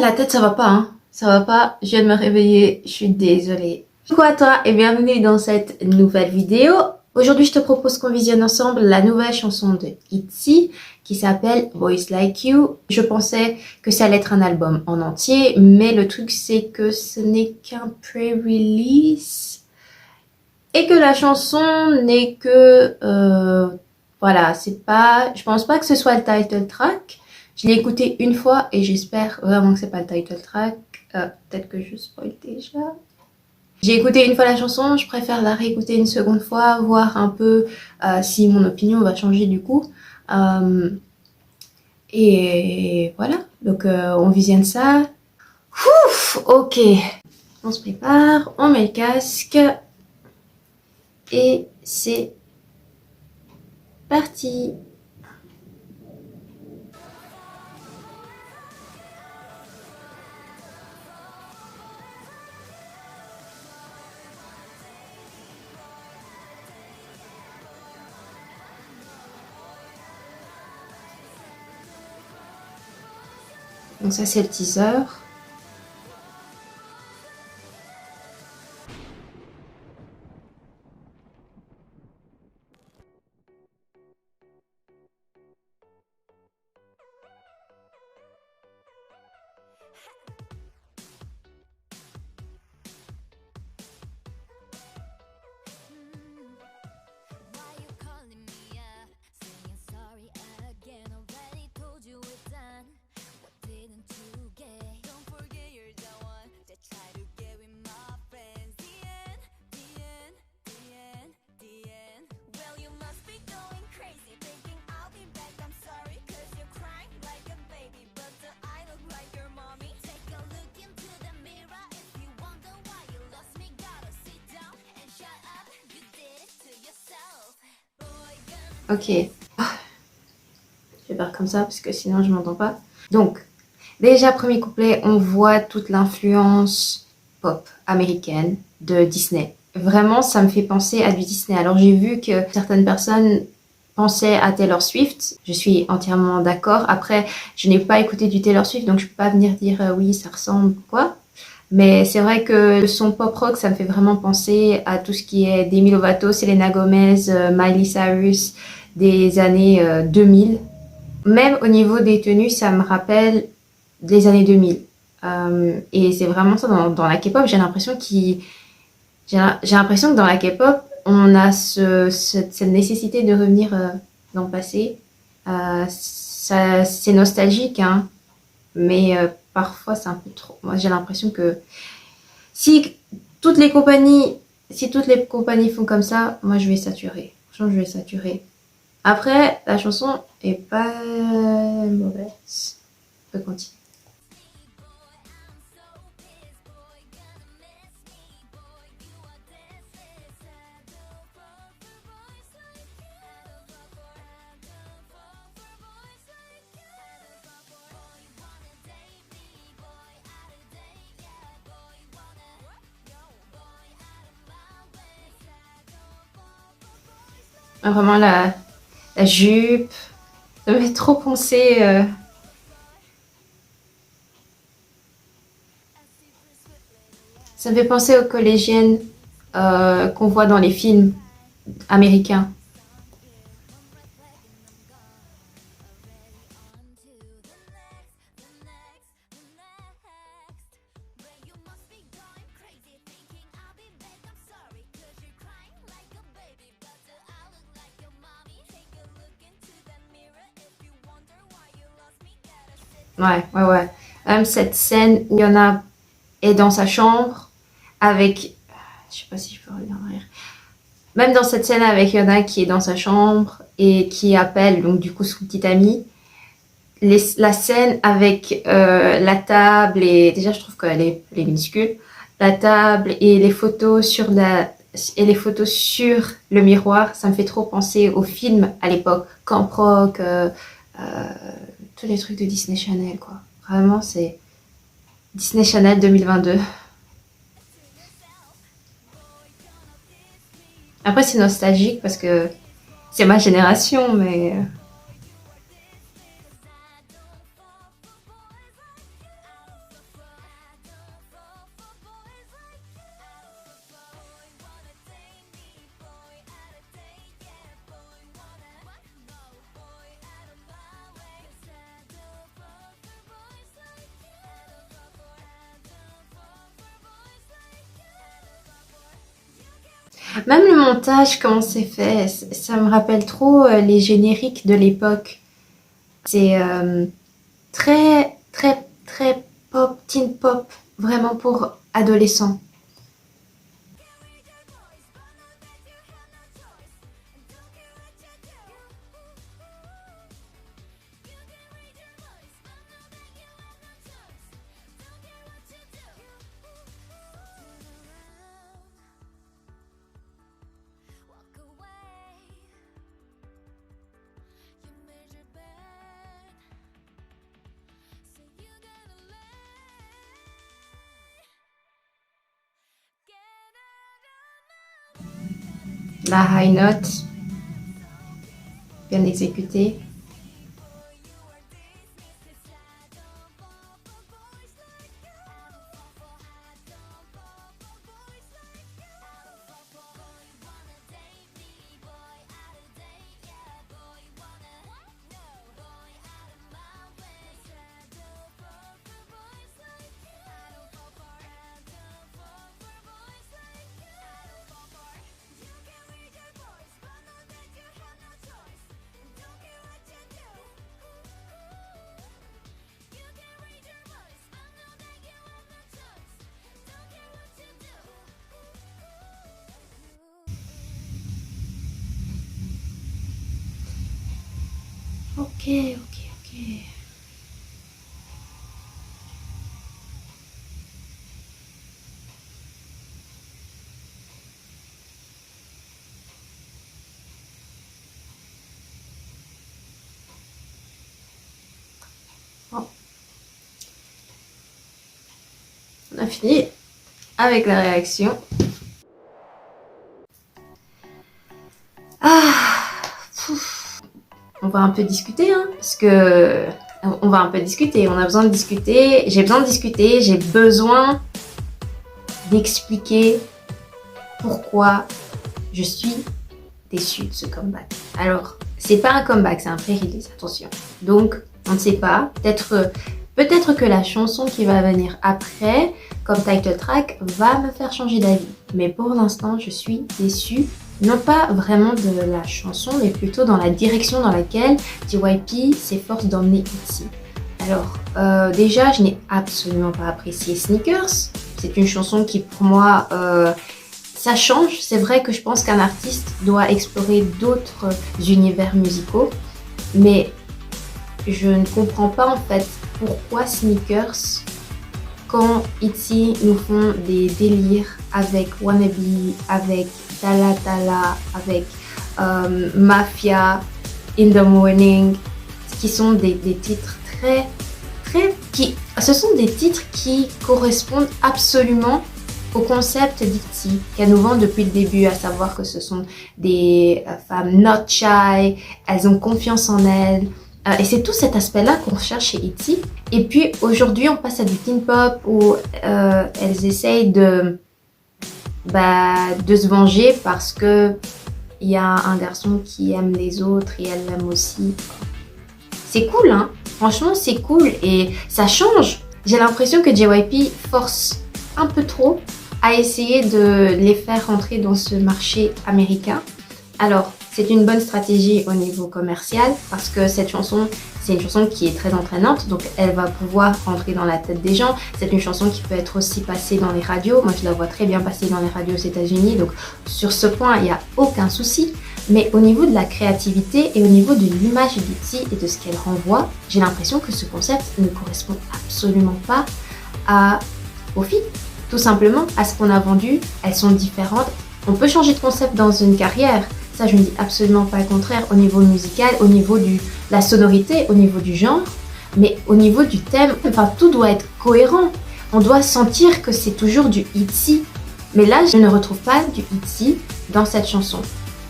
la tête, ça va pas, hein. Ça va pas, je viens de me réveiller, je suis désolée. Coucou à toi et bienvenue dans cette nouvelle vidéo. Aujourd'hui, je te propose qu'on visionne ensemble la nouvelle chanson de ITZY qui s'appelle Boys Like You. Je pensais que ça allait être un album en entier, mais le truc c'est que ce n'est qu'un pre-release et que la chanson n'est que... voilà, c'est pas... Je pense pas que ce soit le title track. Je l'ai écouté une fois et j'espère vraiment que c'est pas le title track. Peut-être que je spoil déjà. J'ai écouté une fois la chanson, je préfère la réécouter une seconde fois, voir un peu si mon opinion va changer du coup. Et voilà, donc on visionne ça. Ouf, ok, on se prépare, on met le casque et c'est parti. Donc ça c'est le teaser. Ok. Je vais faire comme ça parce que sinon je m'entends pas. Donc, déjà premier couplet, on voit toute l'influence pop américaine de Disney. Vraiment, ça me fait penser à du Disney. Alors j'ai vu que certaines personnes pensaient à Taylor Swift. Je suis entièrement d'accord. Après, je n'ai pas écouté du Taylor Swift, donc je peux pas venir dire oui, ça ressemble quoi. Mais c'est vrai que le son pop rock, ça me fait vraiment penser à tout ce qui est Demi Lovato, Selena Gomez, Miley Cyrus des années 2000. Même au niveau des tenues, ça me rappelle des années 2000. Et c'est vraiment ça dans la K-pop. J'ai l'impression que dans la K-pop, on a cette nécessité de revenir dans le passé. C'est nostalgique, hein, mais parfois c'est un peu trop. Moi, j'ai l'impression que si toutes les compagnies, si toutes les compagnies font comme ça, moi je vais saturer. Franchement, je vais saturer. Après, la chanson est pas mauvaise. On peut continuer. Ah, vraiment la jupe, ça me fait trop penser. Ça me fait penser aux collégiennes qu'on voit dans les films américains. Ouais. Cette scène où Yana est dans sa chambre avec... Je sais pas si je peux revenir en arrière. Même dans cette scène avec Yana qui est dans sa chambre et qui appelle donc du coup son petit ami, la scène avec la table et... Déjà je trouve qu'elle est minuscule. La table et les photos sur le miroir, ça me fait trop penser au film à l'époque, Camp Rock, tous les trucs de Disney Channel, quoi. Vraiment, c'est Disney Channel 2022. Après, c'est nostalgique parce que c'est ma génération, mais... Même le montage, comment c'est fait, ça me rappelle trop les génériques de l'époque. C'est très, très, très pop, teen pop, vraiment pour adolescents. La high note, bien exécutée. Ok, ok, ok. Bon, on a fini avec la réaction. On va un peu discuter, hein, parce que on va un peu discuter. On a besoin de discuter. J'ai besoin de discuter. J'ai besoin d'expliquer pourquoi je suis déçue de ce comeback. Alors, c'est pas un comeback, c'est un pré-release, attention. Donc, on ne sait pas. Peut-être que la chanson qui va venir après, comme title track, va me faire changer d'avis. Mais pour l'instant, je suis déçue. Non pas vraiment de la chanson, mais plutôt dans la direction dans laquelle JYP s'efforce d'emmener ITZY. Alors, déjà, je n'ai absolument pas apprécié Sneakers. C'est une chanson qui, pour moi, ça change. C'est vrai que je pense qu'un artiste doit explorer d'autres univers musicaux, mais je ne comprends pas en fait pourquoi Sneakers, quand ITZY nous font des délires avec Wannabe, avec Tala Tala, avec Mafia, In the Morning, qui sont des titres ce sont des titres qui correspondent absolument au concept d'ITZY qu'elle nous vend depuis le début, à savoir que ce sont des femmes not shy, elles ont confiance en elles. Et c'est tout cet aspect-là qu'on recherche chez ITZY. Et puis aujourd'hui, on passe à du teen pop où elles essayent de se venger parce que il y a un garçon qui aime les autres et elle l'aime aussi. C'est cool, hein. Franchement, c'est cool et ça change. J'ai l'impression que JYP force un peu trop à essayer de les faire rentrer dans ce marché américain. Alors, c'est une bonne stratégie au niveau commercial parce que cette chanson, c'est une chanson qui est très entraînante, donc elle va pouvoir rentrer dans la tête des gens. C'est une chanson qui peut être aussi passée dans les radios. Moi, je la vois très bien passer dans les radios aux États-Unis, donc sur ce point, il n'y a aucun souci. Mais au niveau de la créativité et au niveau de l'image d'ITZY et de ce qu'elle renvoie, j'ai l'impression que ce concept ne correspond absolument pas aux filles. Tout simplement, à ce qu'on a vendu, elles sont différentes. On peut changer de concept dans une carrière. Ça, je ne dis absolument pas le contraire au niveau musical, au niveau de la sonorité, au niveau du genre, mais au niveau du thème, enfin, tout doit être cohérent. On doit sentir que c'est toujours du ITZY. Mais là, je ne retrouve pas du ITZY dans cette chanson.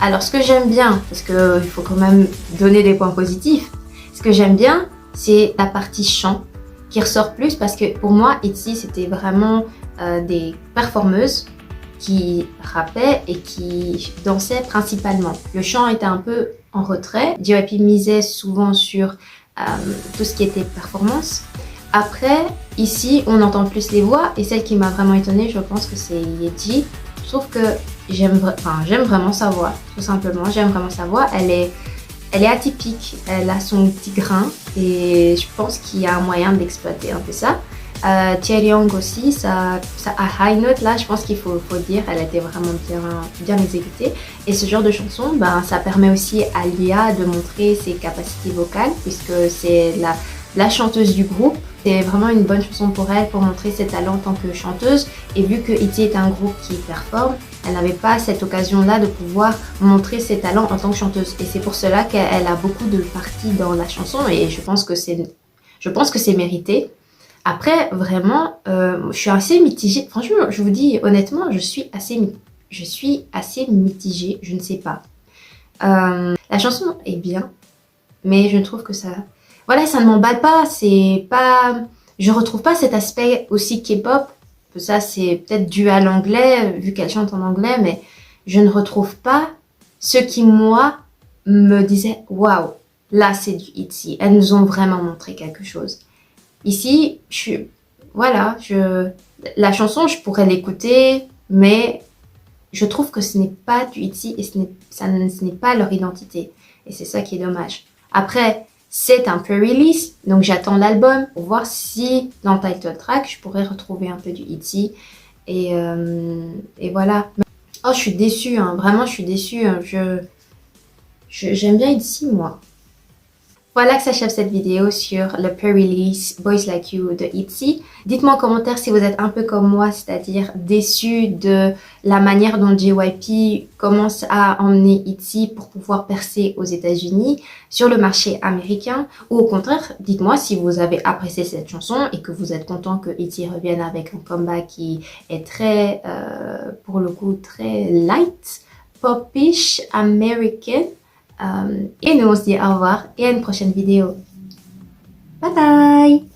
Alors, ce que j'aime bien, parce qu'il faut quand même donner des points positifs, ce que j'aime bien, c'est la partie chant qui ressort plus parce que pour moi, ITZY, c'était vraiment des performeuses qui rappaient et qui dansaient principalement. Le chant était un peu en retrait. JYP misait souvent sur tout ce qui était performance. Après, ici, on entend plus les voix et celle qui m'a vraiment étonnée, je pense que c'est Yeji. Je trouve que j'aime vraiment sa voix, tout simplement. J'aime vraiment sa voix. Elle est atypique. Elle a son petit grain et je pense qu'il y a un moyen d'exploiter un peu ça. Chaeryeong aussi, ça a high note là, je pense qu'il faut dire, elle était vraiment bien exécutée. Et ce genre de chanson, ben, ça permet aussi à Lia de montrer ses capacités vocales, puisque c'est la chanteuse du groupe. C'est vraiment une bonne chanson pour elle, pour montrer ses talents en tant que chanteuse. Et vu que ITZY est un groupe qui performe, elle n'avait pas cette occasion-là de pouvoir montrer ses talents en tant que chanteuse. Et c'est pour cela qu'elle a beaucoup de parties dans la chanson, et je pense que c'est mérité. Après, vraiment, je suis assez mitigée. Franchement, je vous dis honnêtement, je suis assez mitigée. Je ne sais pas. La chanson est bien, mais je trouve que ça... Voilà, ça ne m'emballe pas. C'est pas... Je retrouve pas cet aspect aussi K-pop. Ça, c'est peut-être dû à l'anglais, vu qu'elle chante en anglais, mais je ne retrouve pas ce qui, moi, me disait « Waouh, là, c'est du ITZY. Elles nous ont vraiment montré quelque chose. » Ici, la chanson, je pourrais l'écouter, mais je trouve que ce n'est pas du ITZY et ce n'est pas leur identité. Et c'est ça qui est dommage. Après, c'est un pre-release, donc j'attends l'album pour voir si dans le title track, je pourrais retrouver un peu du ITZY. Et voilà. Oh, je suis déçue, hein. Vraiment, je suis déçue. J'aime bien ITZY, moi. Voilà que s'achève cette vidéo sur le pre-release Boys Like You de ITZY. Dites-moi en commentaire si vous êtes un peu comme moi, c'est-à-dire déçu de la manière dont JYP commence à emmener ITZY pour pouvoir percer aux États-Unis sur le marché américain. Ou au contraire, dites-moi si vous avez apprécié cette chanson et que vous êtes content que ITZY revienne avec un comeback qui est très, pour le coup, très light, popish, américain. Et nous on se dit au revoir et à une prochaine vidéo. Bye bye!